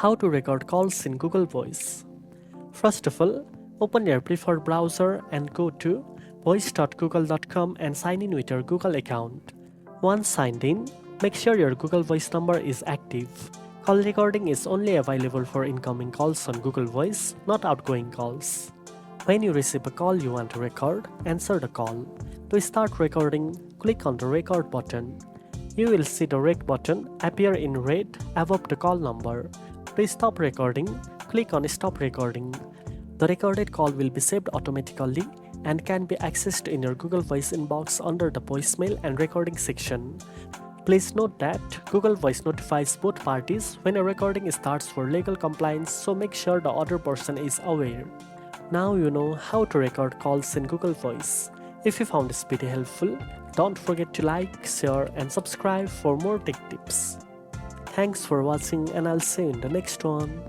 How to record calls in Google Voice. First of all, open your preferred browser and go to voice.google.com and sign in with your Google account. Once signed in, make sure your Google Voice number is active. Call recording is only available for incoming calls on Google Voice, not outgoing calls. When you receive a call you want to record, answer the call. To start recording, click on the record button. You will see the red button appear in red above the call number. To stop recording, click on Stop Recording. The recorded call will be saved automatically and can be accessed in your Google Voice inbox under the voicemail and recording section. Please note that Google Voice notifies both parties when a recording starts for legal compliance, so make sure the other person is aware. Now you know how to record calls in Google Voice. If you found this video helpful, don't forget to like, share and subscribe for more tech tips. Thanks for watching and I'll see you in the next one.